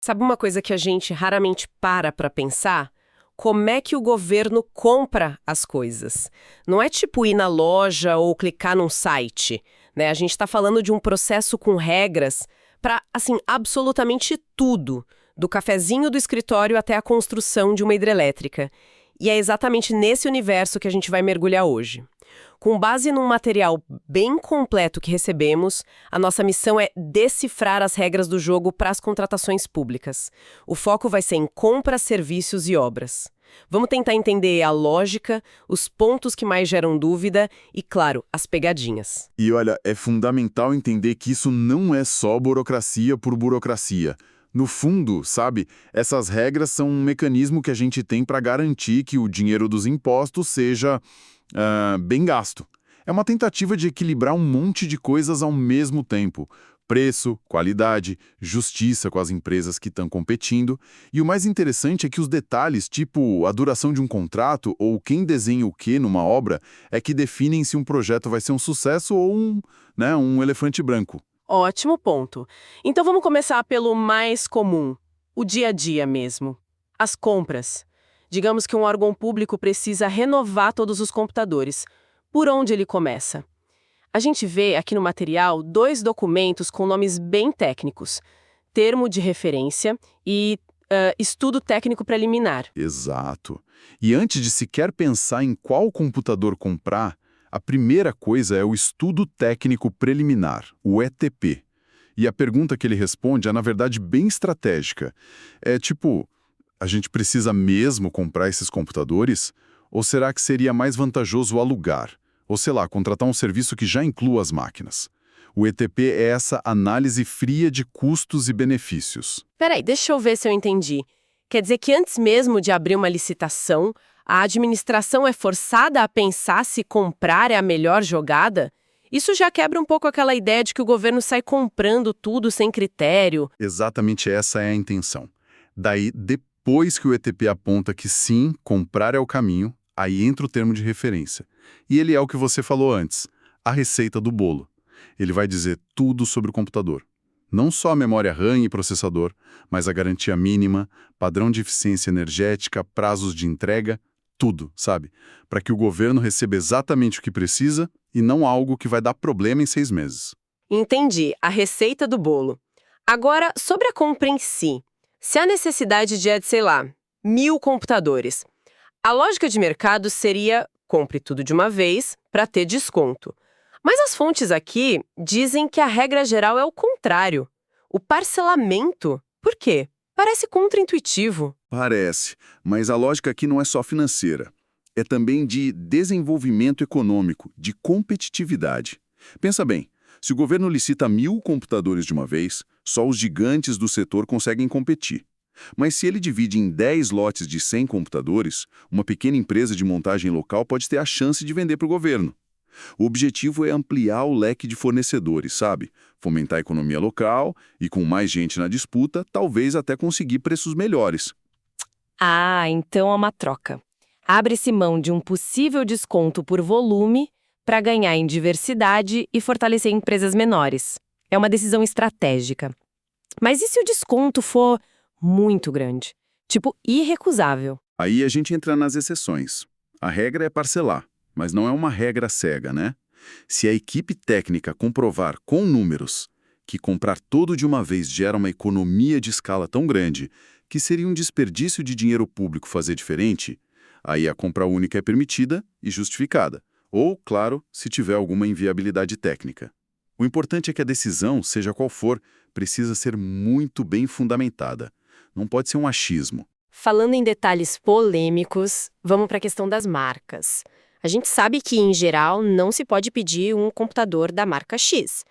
Sabe uma coisa que a gente raramente para pensar? Como é que o governo compra as coisas? Não é tipo ir na loja ou clicar num site, né? A gente está falando de um processo com regras para, assim, absolutamente tudo, do cafezinho do escritório até a construção de uma hidrelétrica. E é exatamente nesse universo que a gente vai mergulhar hoje. Com base num material bem completo que recebemos, a nossa missão é decifrar as regras do jogo para as contratações públicas. O foco vai ser em compras, serviços e obras. Vamos tentar entender a lógica, os pontos que mais geram dúvida e, claro, as pegadinhas. E olha, é fundamental entender que isso não é só burocracia por burocracia. No fundo, sabe, essas regras são um mecanismo que a gente tem para garantir que o dinheiro dos impostos seja bem gasto. É uma tentativa de equilibrar um monte de coisas ao mesmo tempo. Preço, qualidade, justiça com as empresas que estão competindo. E o mais interessante é que os detalhes, tipo a duração de um contrato ou quem desenha o que numa obra, é que definem se um projeto vai ser um sucesso ou um elefante branco. Ótimo ponto. Então vamos começar pelo mais comum, o dia a dia mesmo. As compras. Digamos que um órgão público precisa renovar todos os computadores. Por onde ele começa? A gente vê aqui no material 2 documentos com nomes bem técnicos: termo de referência e estudo técnico preliminar. Exato. E antes de sequer pensar em qual computador comprar, a primeira coisa é o estudo técnico preliminar, o ETP. E a pergunta que ele responde é, na verdade, bem estratégica. É tipo, a gente precisa mesmo comprar esses computadores? Ou será que seria mais vantajoso alugar? Ou, sei lá, contratar um serviço que já inclua as máquinas? O ETP é essa análise fria de custos e benefícios. Peraí, deixa eu ver se eu entendi. Quer dizer que antes mesmo de abrir uma licitação, a administração é forçada a pensar se comprar é a melhor jogada? Isso já quebra um pouco aquela ideia de que o governo sai comprando tudo sem critério. Exatamente essa é a intenção. Daí, depois que o ETP aponta que sim, comprar é o caminho, aí entra o termo de referência. E ele é o que você falou antes, a receita do bolo. Ele vai dizer tudo sobre o computador. Não só a memória RAM e processador, mas a garantia mínima, padrão de eficiência energética, prazos de entrega, tudo, sabe? Para que o governo receba exatamente o que precisa e não algo que vai dar problema em 6 meses. Entendi, a receita do bolo. Agora, sobre a compra em si. Se a necessidade de, sei lá, 1.000 computadores, a lógica de mercado seria compre tudo de uma vez para ter desconto. Mas as fontes aqui dizem que a regra geral é o contrário. O parcelamento. Por quê? Parece contraintuitivo. Parece, mas a lógica aqui não é só financeira. É também de desenvolvimento econômico, de competitividade. Pensa bem, se o governo licita 1.000 computadores de uma vez, só os gigantes do setor conseguem competir. Mas se ele divide em 10 lotes de 100 computadores, uma pequena empresa de montagem local pode ter a chance de vender para o governo. O objetivo é ampliar o leque de fornecedores, sabe? Fomentar a economia local e, com mais gente na disputa, talvez até conseguir preços melhores. Ah, então é uma troca. Abre-se mão de um possível desconto por volume para ganhar em diversidade e fortalecer empresas menores. É uma decisão estratégica. Mas e se o desconto for muito grande? Tipo, irrecusável? Aí a gente entra nas exceções. A regra é parcelar, mas não é uma regra cega, né? Se a equipe técnica comprovar com números que comprar todo de uma vez gera uma economia de escala tão grande que seria um desperdício de dinheiro público fazer diferente, aí a compra única é permitida e justificada. Ou, claro, se tiver alguma inviabilidade técnica. O importante é que a decisão, seja qual for, precisa ser muito bem fundamentada. Não pode ser um achismo. Falando em detalhes polêmicos, vamos para a questão das marcas. A gente sabe que, em geral, não se pode pedir um computador da marca X.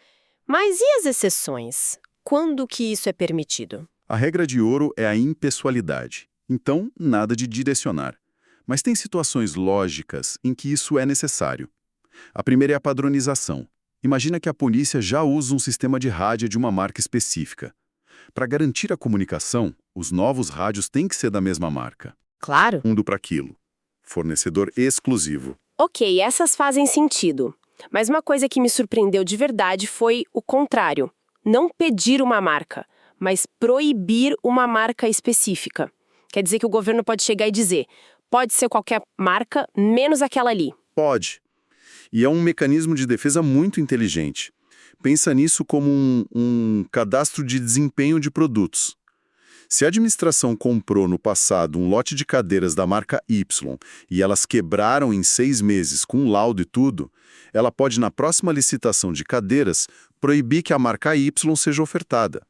Mas e as exceções? Quando que isso é permitido? A regra de ouro é a impessoalidade. Então, nada de direcionar. Mas tem situações lógicas em que isso é necessário. A primeira é a padronização. Imagina que a polícia já usa um sistema de rádio de uma marca específica. Para garantir a comunicação, os novos rádios têm que ser da mesma marca. Claro. Mundo para aquilo. Fornecedor exclusivo. Ok, essas fazem sentido. Mas uma coisa que me surpreendeu de verdade foi o contrário. Não pedir uma marca, mas proibir uma marca específica. Quer dizer que o governo pode chegar e dizer, pode ser qualquer marca, menos aquela ali. Pode. E é um mecanismo de defesa muito inteligente. Pensa nisso como um cadastro de desempenho de produtos. Se a administração comprou no passado um lote de cadeiras da marca Y e elas quebraram em 6 meses com laudo e tudo, ela pode, na próxima licitação de cadeiras, proibir que a marca Y seja ofertada.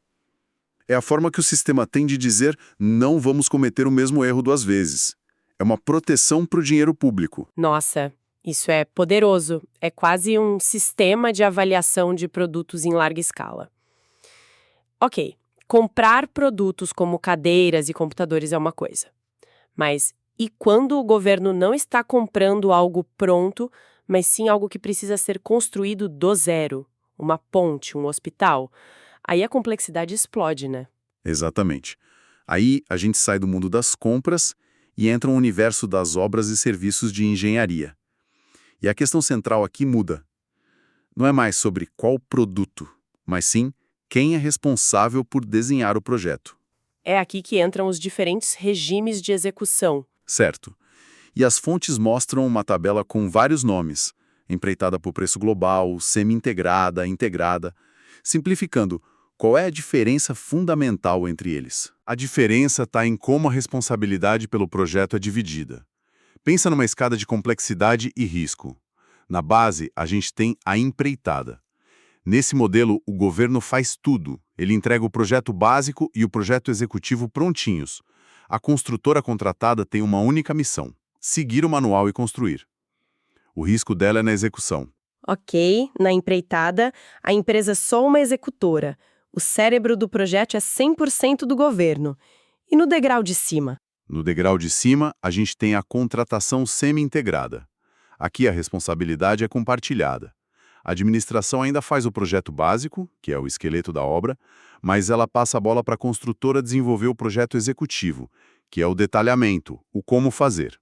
É a forma que o sistema tem de dizer não vamos cometer o mesmo erro 2 vezes. É uma proteção para o dinheiro público. Nossa, isso é poderoso. É quase um sistema de avaliação de produtos em larga escala. Ok, comprar produtos como cadeiras e computadores é uma coisa. Mas e quando o governo não está comprando algo pronto, mas sim algo que precisa ser construído do zero? Uma ponte, um hospital? Aí a complexidade explode, né? Exatamente. Aí a gente sai do mundo das compras e entra no universo das obras e serviços de engenharia. E a questão central aqui muda. Não é mais sobre qual produto, mas sim quem é responsável por desenhar o projeto. É aqui que entram os diferentes regimes de execução. Certo. E as fontes mostram uma tabela com vários nomes, empreitada por preço global, semi-integrada, integrada. Simplificando, qual é a diferença fundamental entre eles? A diferença está em como a responsabilidade pelo projeto é dividida. Pensa numa escada de complexidade e risco. Na base, a gente tem a empreitada. Nesse modelo, o governo faz tudo. Ele entrega o projeto básico e o projeto executivo prontinhos. A construtora contratada tem uma única missão: seguir o manual e construir. O risco dela é na execução. Ok, na empreitada, a empresa é só uma executora. O cérebro do projeto é 100% do governo. E no degrau de cima? No degrau de cima, a gente tem a contratação semi-integrada. Aqui a responsabilidade é compartilhada. A administração ainda faz o projeto básico, que é o esqueleto da obra, mas ela passa a bola para a construtora desenvolver o projeto executivo, que é o detalhamento, o como fazer.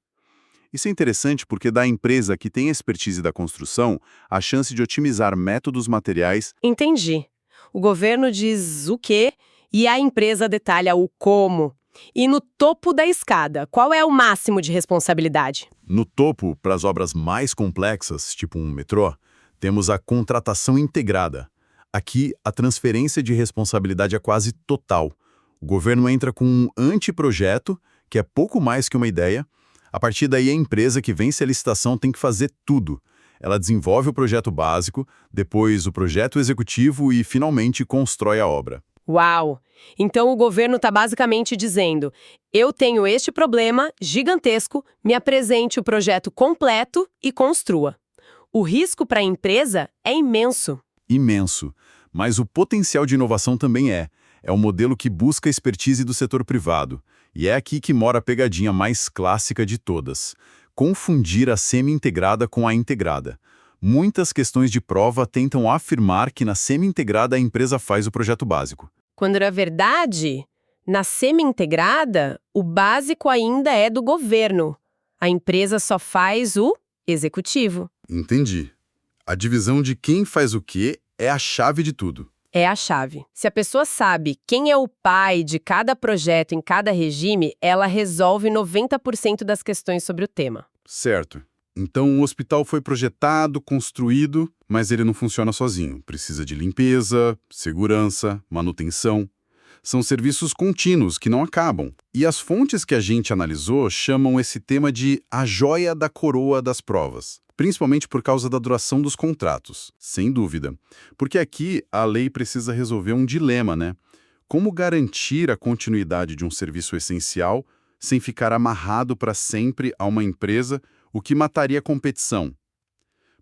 Isso é interessante porque dá à empresa que tem expertise da construção a chance de otimizar métodos materiais. Entendi. O governo diz o quê e a empresa detalha o como. E no topo da escada, qual é o máximo de responsabilidade? No topo, para as obras mais complexas, tipo um metrô, temos a contratação integrada. Aqui, a transferência de responsabilidade é quase total. O governo entra com um anteprojeto, que é pouco mais que uma ideia. A partir daí, a empresa que vence a licitação tem que fazer tudo. Ela desenvolve o projeto básico, depois o projeto executivo e, finalmente, constrói a obra. Uau! Então o governo está basicamente dizendo, eu tenho este problema gigantesco, me apresente o projeto completo e construa. O risco para a empresa é imenso. Imenso. Mas o potencial de inovação também é. É um modelo que busca a expertise do setor privado. E é aqui que mora a pegadinha mais clássica de todas: confundir a semi-integrada com a integrada. Muitas questões de prova tentam afirmar que na semi-integrada a empresa faz o projeto básico. Quando na verdade, na semi-integrada, o básico ainda é do governo. A empresa só faz o executivo. Entendi. A divisão de quem faz o quê é a chave de tudo. É a chave. Se a pessoa sabe quem é o pai de cada projeto em cada regime, ela resolve 90% das questões sobre o tema. Certo. Então o hospital foi projetado, construído, mas ele não funciona sozinho. Precisa de limpeza, segurança, manutenção. São serviços contínuos que não acabam. E as fontes que a gente analisou chamam esse tema de a joia da coroa das provas. Principalmente por causa da duração dos contratos, sem dúvida. Porque aqui a lei precisa resolver um dilema, né? Como garantir a continuidade de um serviço essencial sem ficar amarrado para sempre a uma empresa, o que mataria a competição?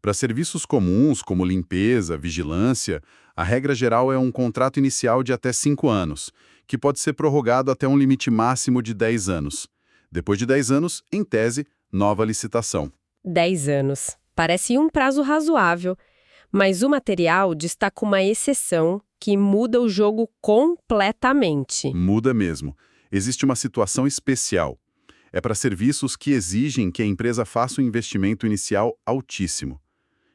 Para serviços comuns, como limpeza, vigilância, a regra geral é um contrato inicial de até 5 anos, que pode ser prorrogado até um limite máximo de 10 anos. Depois de 10 anos, em tese, nova licitação. 10 anos. Parece um prazo razoável, mas o material destaca uma exceção que muda o jogo completamente. Muda mesmo. Existe uma situação especial. É para serviços que exigem que a empresa faça um investimento inicial altíssimo.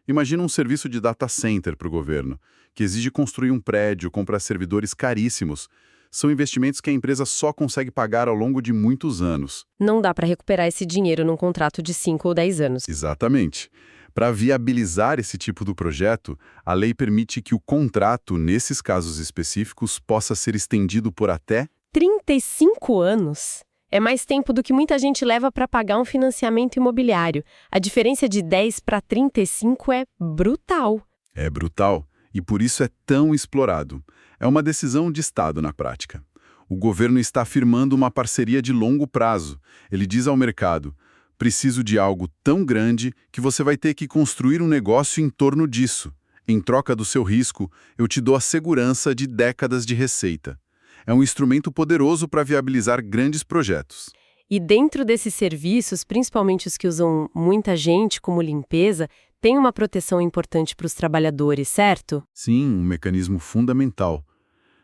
Imagina um serviço de data center para o governo, que exige construir um prédio, comprar servidores caríssimos. São investimentos que a empresa só consegue pagar ao longo de muitos anos. Não dá para recuperar esse dinheiro num contrato de 5 ou 10 anos. Exatamente. Para viabilizar esse tipo de projeto, a lei permite que o contrato, nesses casos específicos, possa ser estendido por até 35 anos? É mais tempo do que muita gente leva para pagar um financiamento imobiliário. A diferença de 10 para 35 é brutal. É brutal e por isso é tão explorado. É uma decisão de Estado na prática. O governo está firmando uma parceria de longo prazo. Ele diz ao mercado: preciso de algo tão grande que você vai ter que construir um negócio em torno disso. Em troca do seu risco, eu te dou a segurança de décadas de receita. É um instrumento poderoso para viabilizar grandes projetos. E dentro desses serviços, principalmente os que usam muita gente, como limpeza, tem uma proteção importante para os trabalhadores, certo? Sim, um mecanismo fundamental.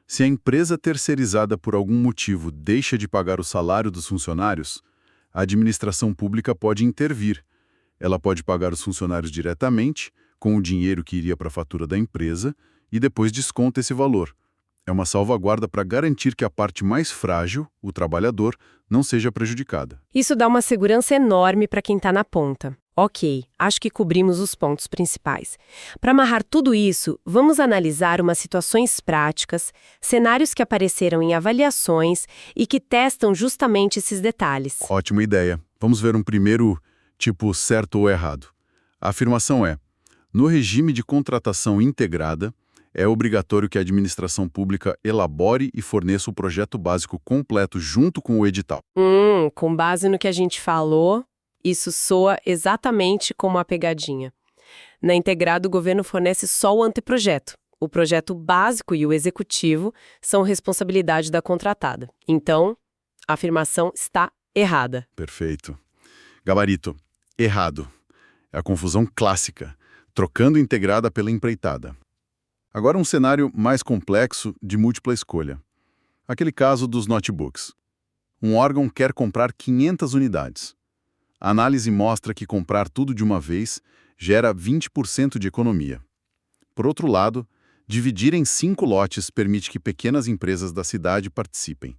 Se a empresa terceirizada por algum motivo deixa de pagar o salário dos funcionários, a administração pública pode intervir. Ela pode pagar os funcionários diretamente, com o dinheiro que iria para a fatura da empresa, e depois desconta esse valor. É uma salvaguarda para garantir que a parte mais frágil, o trabalhador, não seja prejudicada. Isso dá uma segurança enorme para quem está na ponta. Ok, acho que cobrimos os pontos principais. Para amarrar tudo isso, vamos analisar umas situações práticas, cenários que apareceram em avaliações e que testam justamente esses detalhes. Ótima ideia. Vamos ver um primeiro tipo certo ou errado. A afirmação é: no regime de contratação integrada, é obrigatório que a administração pública elabore e forneça o projeto básico completo junto com o edital. Com base no que a gente falou, isso soa exatamente como a pegadinha. Na integrada, o governo fornece só o anteprojeto. O projeto básico e o executivo são responsabilidade da contratada. Então, a afirmação está errada. Perfeito. Gabarito: errado. É a confusão clássica, trocando integrada pela empreitada. Agora um cenário mais complexo de múltipla escolha. Aquele caso dos notebooks. Um órgão quer comprar 500 unidades. A análise mostra que comprar tudo de uma vez gera 20% de economia. Por outro lado, dividir em 5 lotes permite que pequenas empresas da cidade participem.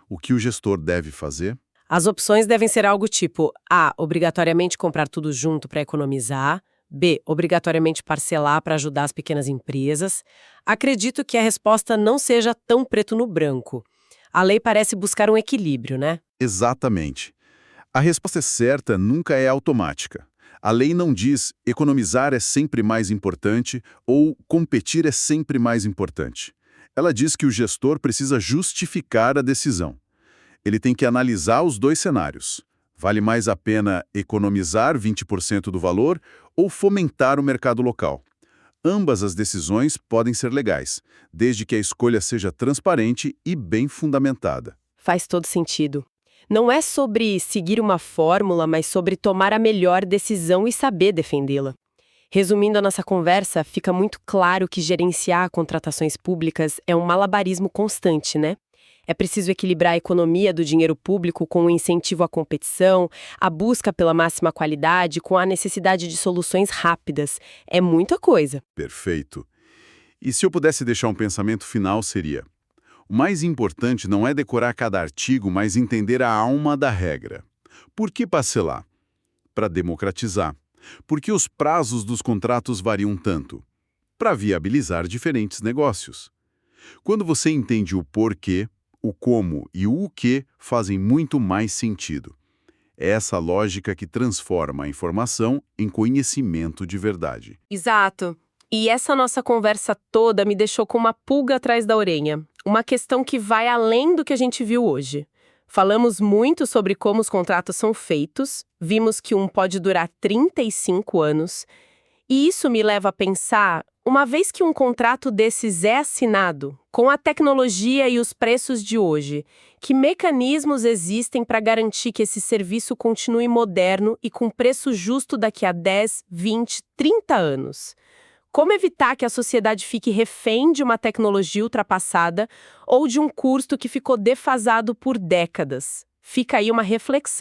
O que o gestor deve fazer? As opções devem ser algo tipo: A, obrigatoriamente comprar tudo junto para economizar. B, obrigatoriamente parcelar para ajudar as pequenas empresas. Acredito que a resposta não seja tão preto no branco. A lei parece buscar um equilíbrio, né? Exatamente. A resposta certa nunca é automática. A lei não diz economizar é sempre mais importante ou competir é sempre mais importante. Ela diz que o gestor precisa justificar a decisão. Ele tem que analisar os dois cenários. Vale mais a pena economizar 20% do valor ou fomentar o mercado local? Ambas as decisões podem ser legais, desde que a escolha seja transparente e bem fundamentada. Faz todo sentido. Não é sobre seguir uma fórmula, mas sobre tomar a melhor decisão e saber defendê-la. Resumindo a nossa conversa, fica muito claro que gerenciar contratações públicas é um malabarismo constante, né? É preciso equilibrar a economia do dinheiro público com o incentivo à competição, a busca pela máxima qualidade, com a necessidade de soluções rápidas. É muita coisa. Perfeito. E se eu pudesse deixar um pensamento final, seria: o mais importante não é decorar cada artigo, mas entender a alma da regra. Por que parcelar? Para democratizar. Por que os prazos dos contratos variam tanto? Para viabilizar diferentes negócios. Quando você entende o porquê, o como e o que fazem muito mais sentido. É essa lógica que transforma a informação em conhecimento de verdade. Exato. E essa nossa conversa toda me deixou com uma pulga atrás da orelha. Uma questão que vai além do que a gente viu hoje. Falamos muito sobre como os contratos são feitos, vimos que um pode durar 35 anos, e isso me leva a pensar: uma vez que um contrato desses é assinado, com a tecnologia e os preços de hoje, que mecanismos existem para garantir que esse serviço continue moderno e com preço justo daqui a 10, 20, 30 anos? Como evitar que a sociedade fique refém de uma tecnologia ultrapassada ou de um custo que ficou defasado por décadas? Fica aí uma reflexão.